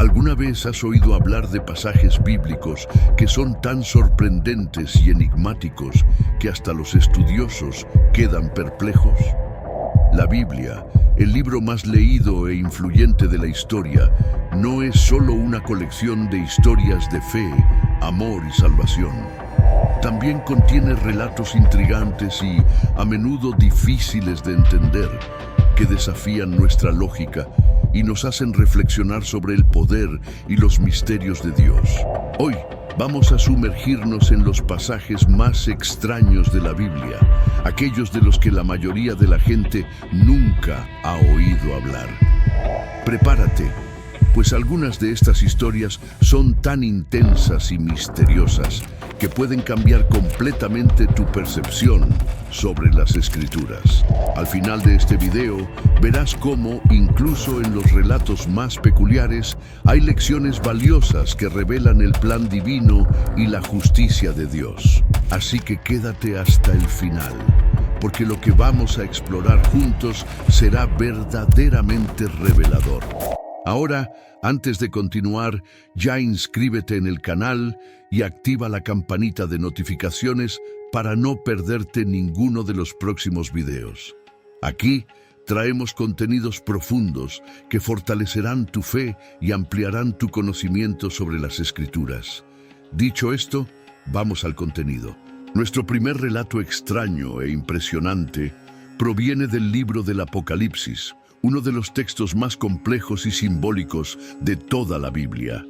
¿Alguna vez has oído hablar de pasajes bíblicos que son tan sorprendentes y enigmáticos que hasta los estudiosos quedan perplejos? La Biblia, el libro más leído e influyente de la historia, no es solo una colección de historias de fe, amor y salvación. También contiene relatos intrigantes y a menudo difíciles de entender, que desafían nuestra lógica y nos hacen reflexionar sobre el poder y los misterios de Dios. Hoy vamos a sumergirnos en los pasajes más extraños de la Biblia, aquellos de los que la mayoría de la gente nunca ha oído hablar. Prepárate, pues algunas de estas historias son tan intensas y misteriosas que pueden cambiar completamente tu percepción sobre las Escrituras. Al final de este video, verás cómo, incluso en los relatos más peculiares, hay lecciones valiosas que revelan el plan divino y la justicia de Dios. Así que quédate hasta el final, porque lo que vamos a explorar juntos será verdaderamente revelador. Ahora, antes de continuar, ya inscríbete en el canal y activa la campanita de notificaciones para no perderte ninguno de los próximos videos. Aquí traemos contenidos profundos que fortalecerán tu fe y ampliarán tu conocimiento sobre las Escrituras. Dicho esto, vamos al contenido. Nuestro primer relato extraño e impresionante proviene del libro del Apocalipsis, uno de los textos más complejos y simbólicos de toda la Biblia.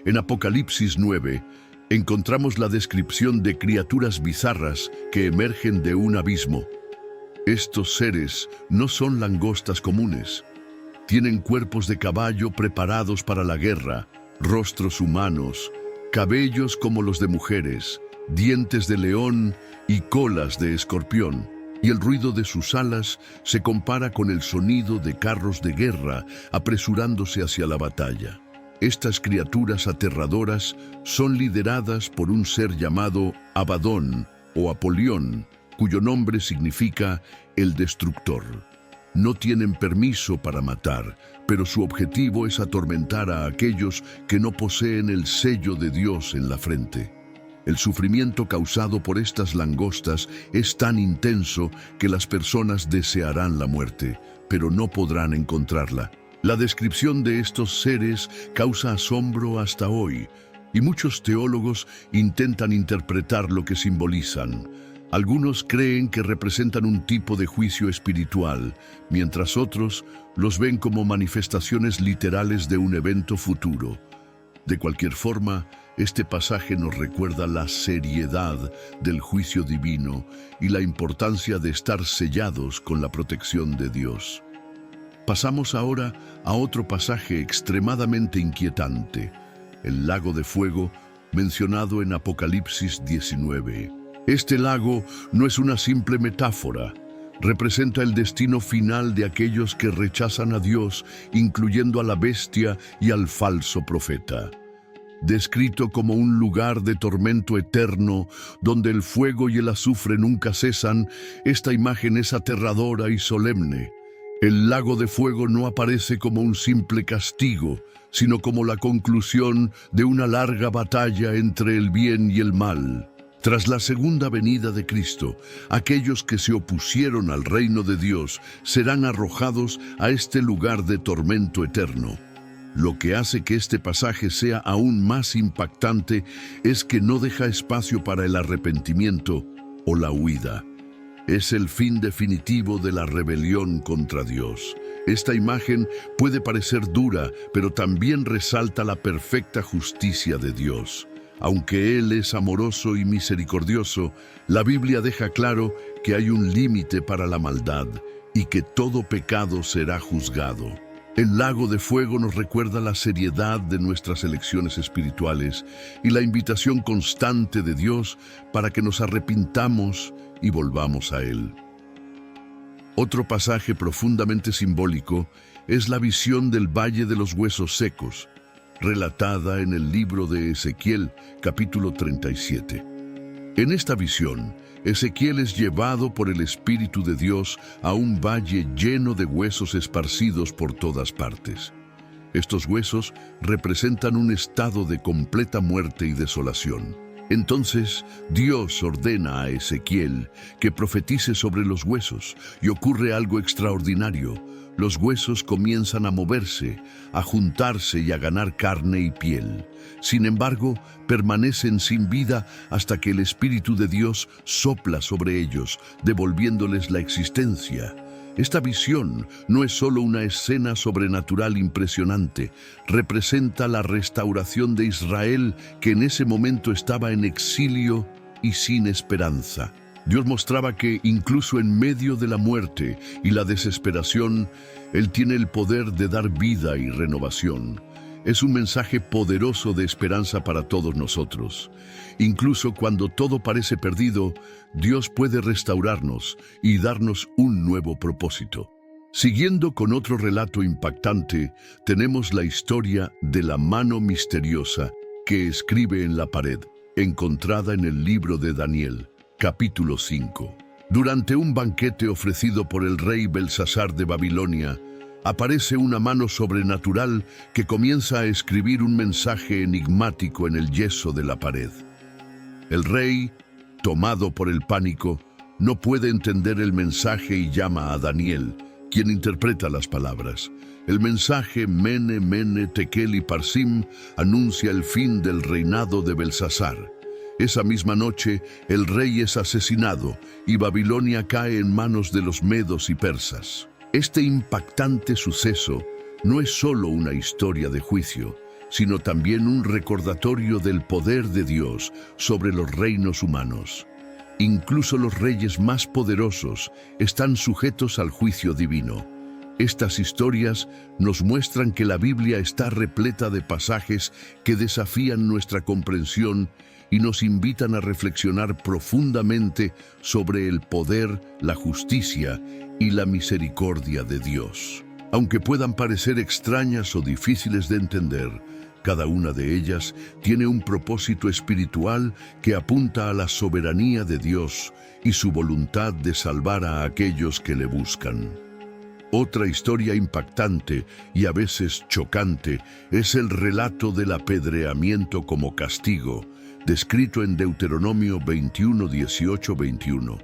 En Apocalipsis 9, encontramos la descripción de criaturas bizarras que emergen de un abismo. Estos seres no son langostas comunes. Tienen cuerpos de caballo preparados para la guerra, rostros humanos, cabellos como los de mujeres, dientes de león y colas de escorpión. Y el ruido de sus alas se compara con el sonido de carros de guerra apresurándose hacia la batalla. Estas criaturas aterradoras son lideradas por un ser llamado Abadón o Apolión, cuyo nombre significa el destructor. No tienen permiso para matar, pero su objetivo es atormentar a aquellos que no poseen el sello de Dios en la frente. El sufrimiento causado por estas langostas es tan intenso que las personas desearán la muerte, pero no podrán encontrarla. La descripción de estos seres causa asombro hasta hoy, y muchos teólogos intentan interpretar lo que simbolizan. Algunos creen que representan un tipo de juicio espiritual, mientras otros los ven como manifestaciones literales de un evento futuro. De cualquier forma, este pasaje nos recuerda la seriedad del juicio divino y la importancia de estar sellados con la protección de Dios. Pasamos ahora a otro pasaje extremadamente inquietante, el lago de fuego mencionado en Apocalipsis 19. Este lago no es una simple metáfora. Representa el destino final de aquellos que rechazan a Dios, incluyendo a la bestia y al falso profeta. Descrito como un lugar de tormento eterno, donde el fuego y el azufre nunca cesan, esta imagen es aterradora y solemne. El lago de fuego no aparece como un simple castigo, sino como la conclusión de una larga batalla entre el bien y el mal. Tras la segunda venida de Cristo, aquellos que se opusieron al reino de Dios serán arrojados a este lugar de tormento eterno. Lo que hace que este pasaje sea aún más impactante es que no deja espacio para el arrepentimiento o la huida. Es el fin definitivo de la rebelión contra Dios. Esta imagen puede parecer dura, pero también resalta la perfecta justicia de Dios. Aunque Él es amoroso y misericordioso, la Biblia deja claro que hay un límite para la maldad y que todo pecado será juzgado. El lago de fuego nos recuerda la seriedad de nuestras elecciones espirituales y la invitación constante de Dios para que nos arrepintamos y volvamos a Él. Otro pasaje profundamente simbólico es la visión del Valle de los Huesos Secos, relatada en el libro de Ezequiel, capítulo 37. En esta visión, Ezequiel es llevado por el Espíritu de Dios a un valle lleno de huesos esparcidos por todas partes. Estos huesos representan un estado de completa muerte y desolación. Entonces, Dios ordena a Ezequiel que profetice sobre los huesos y ocurre algo extraordinario. Los huesos comienzan a moverse, a juntarse y a ganar carne y piel. Sin embargo, permanecen sin vida hasta que el Espíritu de Dios sopla sobre ellos, devolviéndoles la existencia. Esta visión no es solo una escena sobrenatural impresionante, representa la restauración de Israel que en ese momento estaba en exilio y sin esperanza. Dios mostraba que incluso en medio de la muerte y la desesperación, Él tiene el poder de dar vida y renovación. Es un mensaje poderoso de esperanza para todos nosotros. Incluso cuando todo parece perdido, Dios puede restaurarnos y darnos un nuevo propósito. Siguiendo con otro relato impactante, tenemos la historia de la mano misteriosa que escribe en la pared, encontrada en el libro de Daniel, capítulo 5. Durante un banquete ofrecido por el rey Belsasar de Babilonia, aparece una mano sobrenatural que comienza a escribir un mensaje enigmático en el yeso de la pared. El rey, tomado por el pánico, no puede entender el mensaje y llama a Daniel, quien interpreta las palabras. El mensaje Mene, Mene, Tekel y Parsim anuncia el fin del reinado de Belsasar. Esa misma noche, el rey es asesinado y Babilonia cae en manos de los medos y persas. Este impactante suceso no es solo una historia de juicio, sino también un recordatorio del poder de Dios sobre los reinos humanos. Incluso los reyes más poderosos están sujetos al juicio divino. Estas historias nos muestran que la Biblia está repleta de pasajes que desafían nuestra comprensión y nos invitan a reflexionar profundamente sobre el poder, la justicia y la misericordia de Dios. Aunque puedan parecer extrañas o difíciles de entender, cada una de ellas tiene un propósito espiritual que apunta a la soberanía de Dios y su voluntad de salvar a aquellos que le buscan. Otra historia impactante y a veces chocante es el relato del apedreamiento como castigo, descrito en Deuteronomio 21, 18, 21.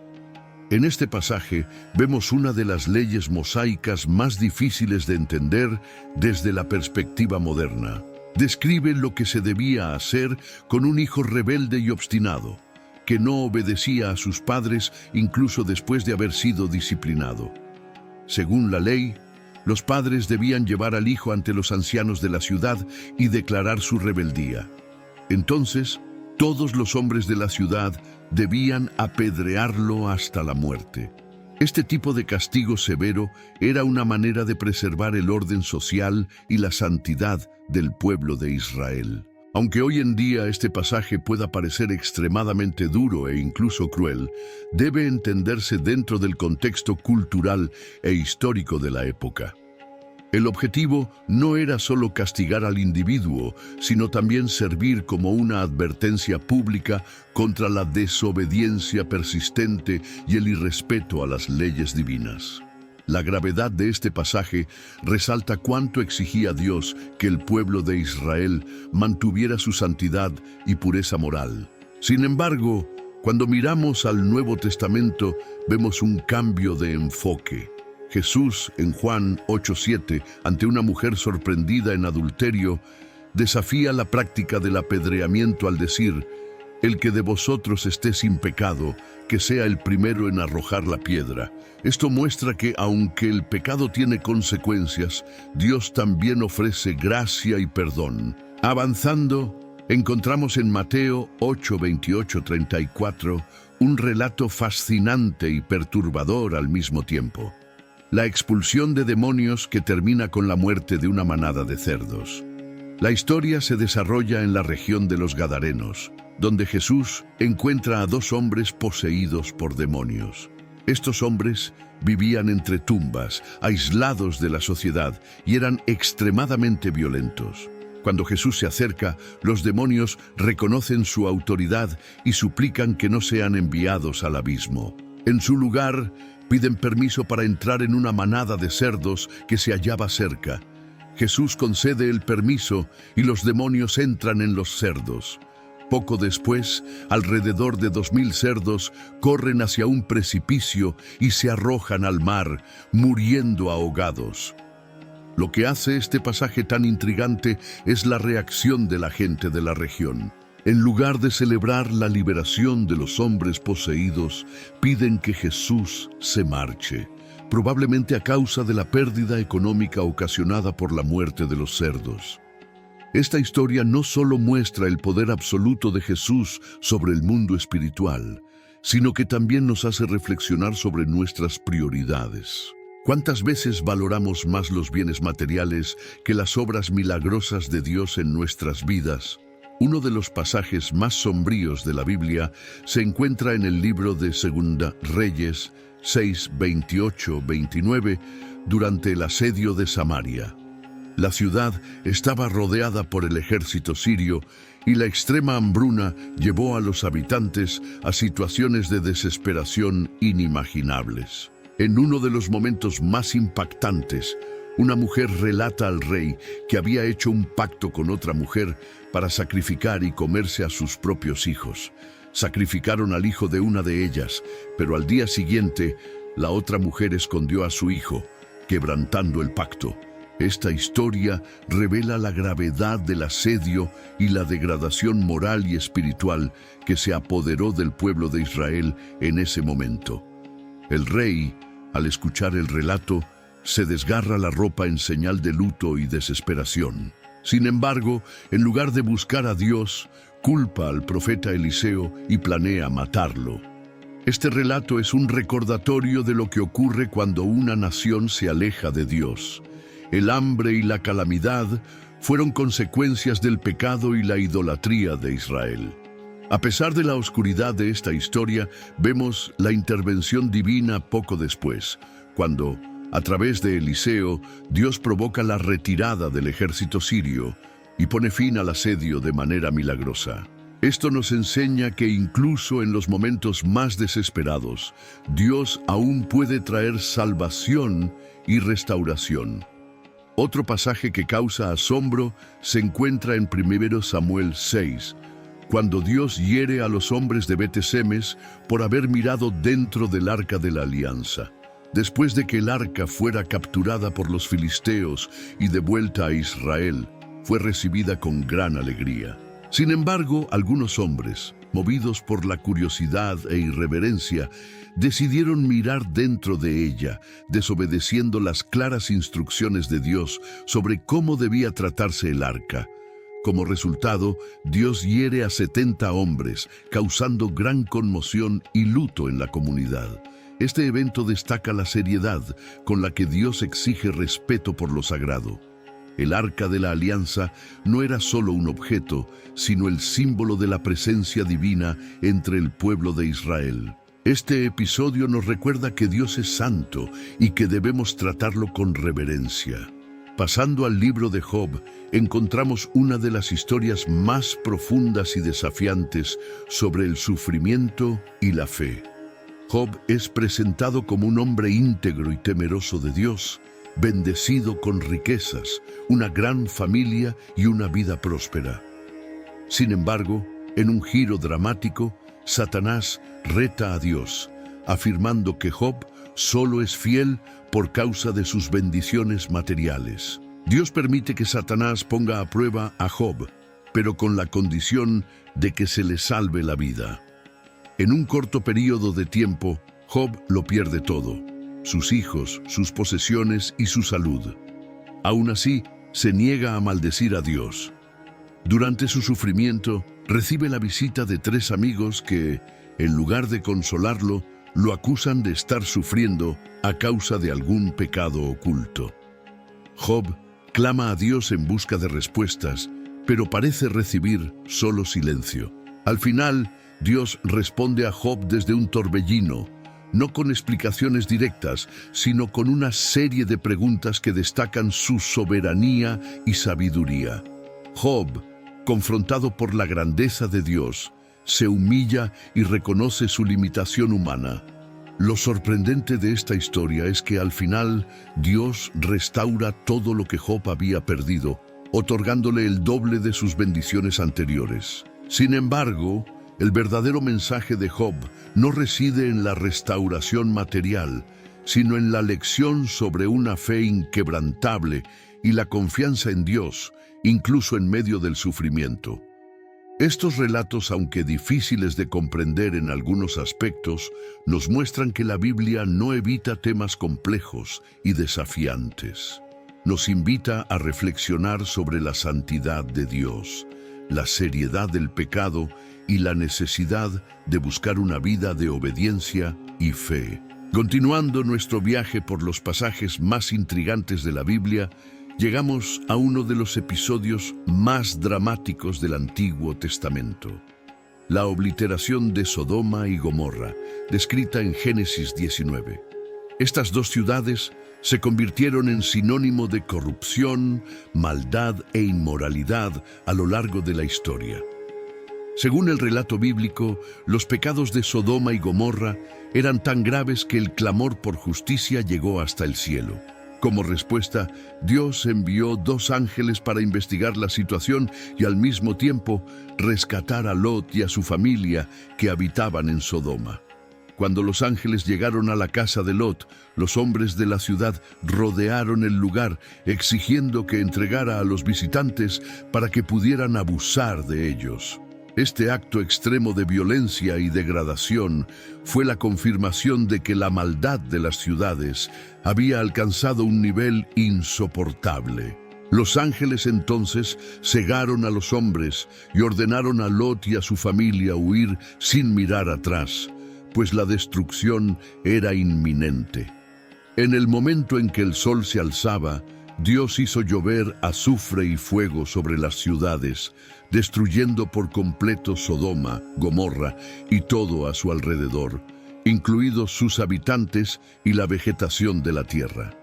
En este pasaje vemos una de las leyes mosaicas más difíciles de entender desde la perspectiva moderna. Describe lo que se debía hacer con un hijo rebelde y obstinado, que no obedecía a sus padres incluso después de haber sido disciplinado. Según la ley, los padres debían llevar al hijo ante los ancianos de la ciudad y declarar su rebeldía. Entonces, todos los hombres de la ciudad debían apedrearlo hasta la muerte. Este tipo de castigo severo era una manera de preservar el orden social y la santidad del pueblo de Israel. Aunque hoy en día este pasaje pueda parecer extremadamente duro e incluso cruel, debe entenderse dentro del contexto cultural e histórico de la época. El objetivo no era solo castigar al individuo, sino también servir como una advertencia pública contra la desobediencia persistente y el irrespeto a las leyes divinas. La gravedad de este pasaje resalta cuánto exigía Dios que el pueblo de Israel mantuviera su santidad y pureza moral. Sin embargo, cuando miramos al Nuevo Testamento, vemos un cambio de enfoque. Jesús, en Juan 8:7, ante una mujer sorprendida en adulterio, desafía la práctica del apedreamiento al decir: «El que de vosotros esté sin pecado, que sea el primero en arrojar la piedra». Esto muestra que, aunque el pecado tiene consecuencias, Dios también ofrece gracia y perdón. Avanzando, encontramos en Mateo 8:28-34 un relato fascinante y perturbador al mismo tiempo. La expulsión de demonios que termina con la muerte de una manada de cerdos. La historia se desarrolla en la región de los Gadarenos, donde Jesús encuentra a dos hombres poseídos por demonios. Estos hombres vivían entre tumbas, aislados de la sociedad, y eran extremadamente violentos. Cuando Jesús se acerca, los demonios reconocen su autoridad y suplican que no sean enviados al abismo. En su lugar, piden permiso para entrar en una manada de cerdos que se hallaba cerca. Jesús concede el permiso y los demonios entran en los cerdos. Poco después, alrededor de 2000 cerdos corren hacia un precipicio y se arrojan al mar, muriendo ahogados. Lo que hace este pasaje tan intrigante es la reacción de la gente de la región. En lugar de celebrar la liberación de los hombres poseídos, piden que Jesús se marche, probablemente a causa de la pérdida económica ocasionada por la muerte de los cerdos. Esta historia no solo muestra el poder absoluto de Jesús sobre el mundo espiritual, sino que también nos hace reflexionar sobre nuestras prioridades. ¿Cuántas veces valoramos más los bienes materiales que las obras milagrosas de Dios en nuestras vidas? Uno de los pasajes más sombríos de la Biblia se encuentra en el libro de Segunda Reyes 6, 28-29, durante el asedio de Samaria. La ciudad estaba rodeada por el ejército sirio y la extrema hambruna llevó a los habitantes a situaciones de desesperación inimaginables. En uno de los momentos más impactantes, una mujer relata al rey que había hecho un pacto con otra mujer para sacrificar y comerse a sus propios hijos. Sacrificaron al hijo de una de ellas, pero al día siguiente, la otra mujer escondió a su hijo, quebrantando el pacto. Esta historia revela la gravedad del asedio y la degradación moral y espiritual que se apoderó del pueblo de Israel en ese momento. El rey, al escuchar el relato, se desgarra la ropa en señal de luto y desesperación. Sin embargo, en lugar de buscar a Dios, culpa al profeta Eliseo y planea matarlo. Este relato es un recordatorio de lo que ocurre cuando una nación se aleja de Dios. El hambre y la calamidad fueron consecuencias del pecado y la idolatría de Israel. A pesar de la oscuridad de esta historia, vemos la intervención divina poco después, cuando, a través de Eliseo, Dios provoca la retirada del ejército sirio y pone fin al asedio de manera milagrosa. Esto nos enseña que incluso en los momentos más desesperados, Dios aún puede traer salvación y restauración. Otro pasaje que causa asombro se encuentra en 1 Samuel 6, cuando Dios hiere a los hombres de Bet-Semes por haber mirado dentro del arca de la alianza. Después de que el arca fuera capturada por los filisteos y devuelta a Israel, fue recibida con gran alegría. Sin embargo, algunos hombres, movidos por la curiosidad e irreverencia, decidieron mirar dentro de ella, desobedeciendo las claras instrucciones de Dios sobre cómo debía tratarse el arca. Como resultado, Dios hiere a 70 hombres, causando gran conmoción y luto en la comunidad. Este evento destaca la seriedad con la que Dios exige respeto por lo sagrado. El arca de la alianza no era solo un objeto, sino el símbolo de la presencia divina entre el pueblo de Israel. Este episodio nos recuerda que Dios es santo y que debemos tratarlo con reverencia. Pasando al libro de Job, encontramos una de las historias más profundas y desafiantes sobre el sufrimiento y la fe. Job es presentado como un hombre íntegro y temeroso de Dios, bendecido con riquezas, una gran familia y una vida próspera. Sin embargo, en un giro dramático, Satanás reta a Dios, afirmando que Job solo es fiel por causa de sus bendiciones materiales. Dios permite que Satanás ponga a prueba a Job, pero con la condición de que se le salve la vida. En un corto periodo de tiempo, Job lo pierde todo: sus hijos, sus posesiones y su salud. Aún así, se niega a maldecir a Dios. Durante su sufrimiento, recibe la visita de 3 amigos que, en lugar de consolarlo, lo acusan de estar sufriendo a causa de algún pecado oculto. Job clama a Dios en busca de respuestas, pero parece recibir solo silencio. Al final, Dios responde a Job desde un torbellino, no con explicaciones directas, sino con una serie de preguntas que destacan su soberanía y sabiduría. Job, confrontado por la grandeza de Dios, se humilla y reconoce su limitación humana. Lo sorprendente de esta historia es que al final Dios restaura todo lo que Job había perdido, otorgándole el doble de sus bendiciones anteriores. Sin embargo, el verdadero mensaje de Job no reside en la restauración material, sino en la lección sobre una fe inquebrantable y la confianza en Dios, incluso en medio del sufrimiento. Estos relatos, aunque difíciles de comprender en algunos aspectos, nos muestran que la Biblia no evita temas complejos y desafiantes. Nos invita a reflexionar sobre la santidad de Dios, la seriedad del pecado y la necesidad de buscar una vida de obediencia y fe. Continuando nuestro viaje por los pasajes más intrigantes de la Biblia, llegamos a uno de los episodios más dramáticos del Antiguo Testamento: la obliteración de Sodoma y Gomorra, descrita en Génesis 19. Estas dos ciudades se convirtieron en sinónimo de corrupción, maldad e inmoralidad a lo largo de la historia. Según el relato bíblico, los pecados de Sodoma y Gomorra eran tan graves que el clamor por justicia llegó hasta el cielo. Como respuesta, Dios envió 2 ángeles para investigar la situación y al mismo tiempo rescatar a Lot y a su familia que habitaban en Sodoma. Cuando los ángeles llegaron a la casa de Lot, los hombres de la ciudad rodearon el lugar, exigiendo que entregara a los visitantes para que pudieran abusar de ellos. Este acto extremo de violencia y degradación fue la confirmación de que la maldad de las ciudades había alcanzado un nivel insoportable. Los ángeles entonces cegaron a los hombres y ordenaron a Lot y a su familia huir sin mirar atrás, pues la destrucción era inminente. En el momento en que el sol se alzaba, Dios hizo llover azufre y fuego sobre las ciudades, destruyendo por completo Sodoma, Gomorra y todo a su alrededor, incluidos sus habitantes y la vegetación de la tierra.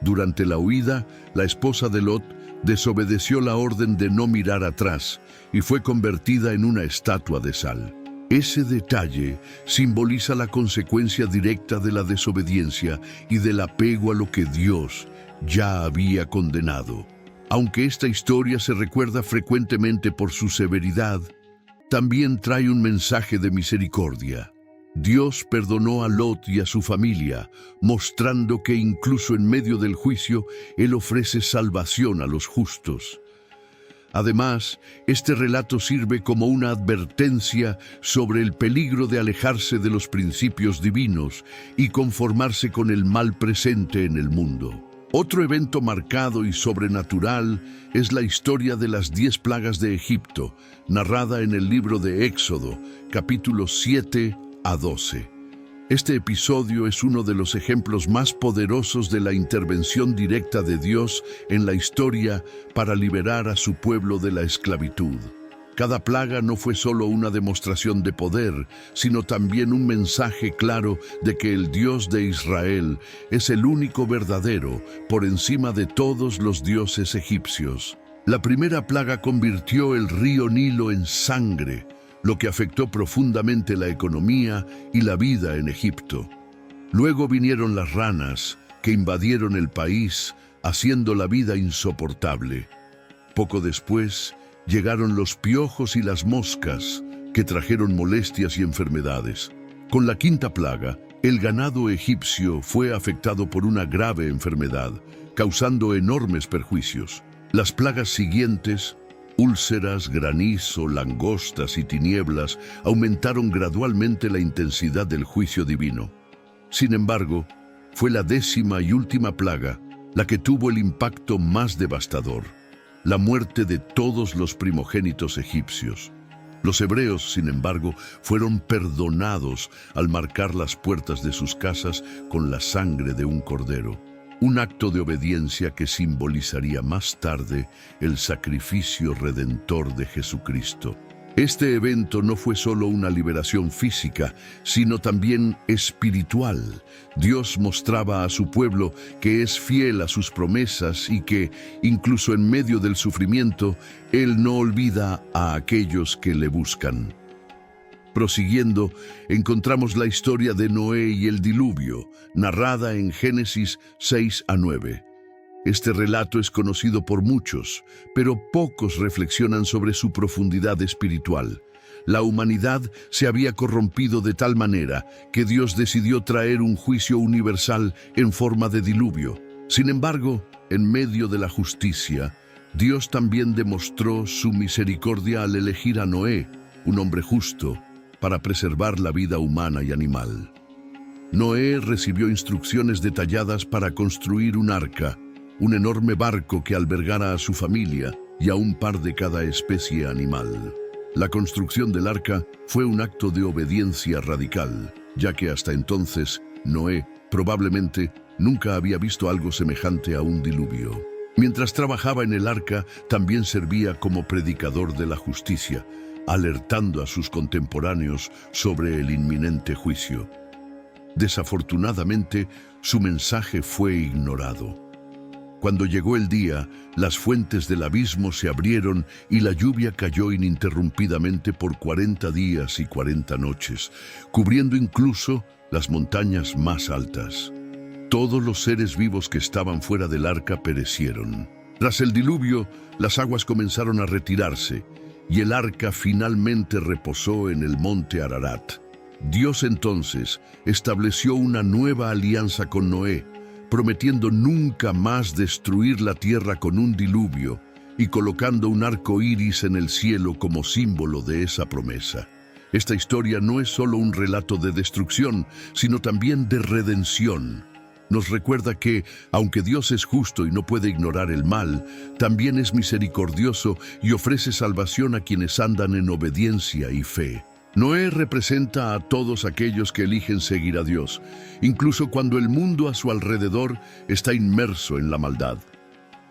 Durante la huida, la esposa de Lot desobedeció la orden de no mirar atrás y fue convertida en una estatua de sal. Ese detalle simboliza la consecuencia directa de la desobediencia y del apego a lo que Dios ya había condenado. Aunque esta historia se recuerda frecuentemente por su severidad, también trae un mensaje de misericordia. Dios perdonó a Lot y a su familia, mostrando que incluso en medio del juicio, Él ofrece salvación a los justos. Además, este relato sirve como una advertencia sobre el peligro de alejarse de los principios divinos y conformarse con el mal presente en el mundo. Otro evento marcado y sobrenatural es la historia de las 10 plagas de Egipto, narrada en el libro de Éxodo, capítulos 7 a 12. Este episodio es uno de los ejemplos más poderosos de la intervención directa de Dios en la historia para liberar a su pueblo de la esclavitud. Cada plaga no fue solo una demostración de poder, sino también un mensaje claro de que el Dios de Israel es el único verdadero por encima de todos los dioses egipcios. La primera plaga convirtió el río Nilo en sangre, lo que afectó profundamente la economía y la vida en Egipto. Luego vinieron las ranas, que invadieron el país, haciendo la vida insoportable. Poco después, llegaron los piojos y las moscas, que trajeron molestias y enfermedades. Con la quinta plaga, el ganado egipcio fue afectado por una grave enfermedad, causando enormes perjuicios. Las plagas siguientes, úlceras, granizo, langostas y tinieblas, aumentaron gradualmente la intensidad del juicio divino. Sin embargo, fue la 10ª y última plaga la que tuvo el impacto más devastador: la muerte de todos los primogénitos egipcios. Los hebreos, sin embargo, fueron perdonados al marcar las puertas de sus casas con la sangre de un cordero, un acto de obediencia que simbolizaría más tarde el sacrificio redentor de Jesucristo. Este evento no fue solo una liberación física, sino también espiritual. Dios mostraba a su pueblo que es fiel a sus promesas y que, incluso en medio del sufrimiento, Él no olvida a aquellos que le buscan. Prosiguiendo, encontramos la historia de Noé y el diluvio, narrada en Génesis 6 a 9. Este relato es conocido por muchos, pero pocos reflexionan sobre su profundidad espiritual. La humanidad se había corrompido de tal manera que Dios decidió traer un juicio universal en forma de diluvio. Sin embargo, en medio de la justicia, Dios también demostró su misericordia al elegir a Noé, un hombre justo, para preservar la vida humana y animal. Noé recibió instrucciones detalladas para construir un arca, un enorme barco que albergara a su familia y a un par de cada especie animal. La construcción del arca fue un acto de obediencia radical, ya que hasta entonces Noé probablemente nunca había visto algo semejante a un diluvio. Mientras trabajaba en el arca, también servía como predicador de la justicia, alertando a sus contemporáneos sobre el inminente juicio. Desafortunadamente, su mensaje fue ignorado. Cuando llegó el día, las fuentes del abismo se abrieron y la lluvia cayó ininterrumpidamente por 40 días y 40 noches, cubriendo incluso las montañas más altas. Todos los seres vivos que estaban fuera del arca perecieron. Tras el diluvio, las aguas comenzaron a retirarse y el arca finalmente reposó en el monte Ararat. Dios entonces estableció una nueva alianza con Noé, prometiendo nunca más destruir la tierra con un diluvio y colocando un arco iris en el cielo como símbolo de esa promesa. Esta historia no es solo un relato de destrucción, sino también de redención. Nos recuerda que, aunque Dios es justo y no puede ignorar el mal, también es misericordioso y ofrece salvación a quienes andan en obediencia y fe. Noé representa a todos aquellos que eligen seguir a Dios, incluso cuando el mundo a su alrededor está inmerso en la maldad.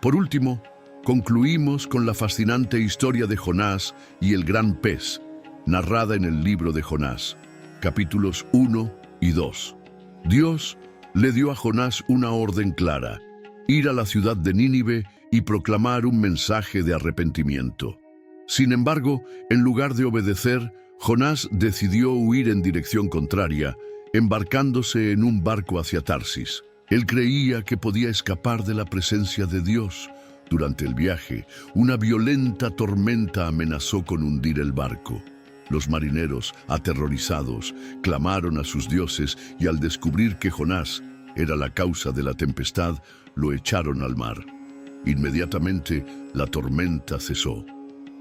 Por último, concluimos con la fascinante historia de Jonás y el gran pez, narrada en el libro de Jonás, capítulos 1 y 2. Dios le dio a Jonás una orden clara: ir a la ciudad de Nínive y proclamar un mensaje de arrepentimiento. Sin embargo, en lugar de obedecer, Jonás decidió huir en dirección contraria, embarcándose en un barco hacia Tarsis. Él creía que podía escapar de la presencia de Dios. Durante el viaje, una violenta tormenta amenazó con hundir el barco. Los marineros, aterrorizados, clamaron a sus dioses y al descubrir que Jonás era la causa de la tempestad, lo echaron al mar. Inmediatamente, la tormenta cesó.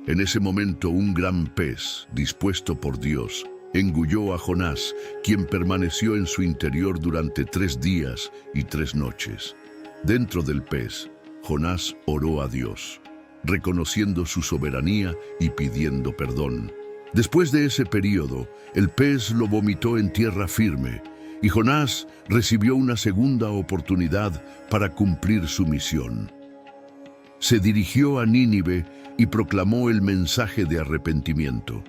En ese momento, un gran pez, dispuesto por Dios, engulló a Jonás, quien permaneció en su interior durante 3 días y 3 noches. Dentro del pez, Jonás oró a Dios, reconociendo su soberanía y pidiendo perdón. Después de ese período, el pez lo vomitó en tierra firme, y Jonás recibió una segunda oportunidad para cumplir su misión. Se dirigió a Nínive y proclamó el mensaje de arrepentimiento.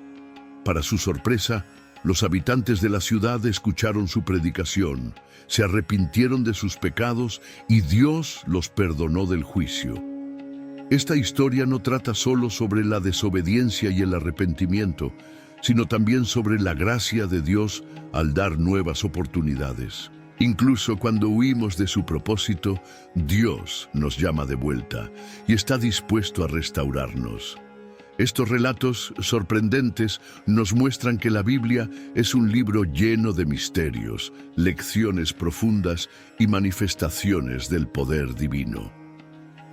Para su sorpresa, los habitantes de la ciudad escucharon su predicación, se arrepintieron de sus pecados y Dios los perdonó del juicio. Esta historia no trata solo sobre la desobediencia y el arrepentimiento, sino también sobre la gracia de Dios al dar nuevas oportunidades. Incluso cuando huimos de su propósito, Dios nos llama de vuelta y está dispuesto a restaurarnos. Estos relatos sorprendentes nos muestran que la Biblia es un libro lleno de misterios, lecciones profundas y manifestaciones del poder divino.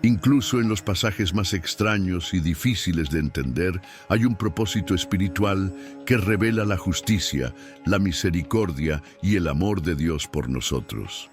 Incluso en los pasajes más extraños y difíciles de entender, hay un propósito espiritual que revela la justicia, la misericordia y el amor de Dios por nosotros.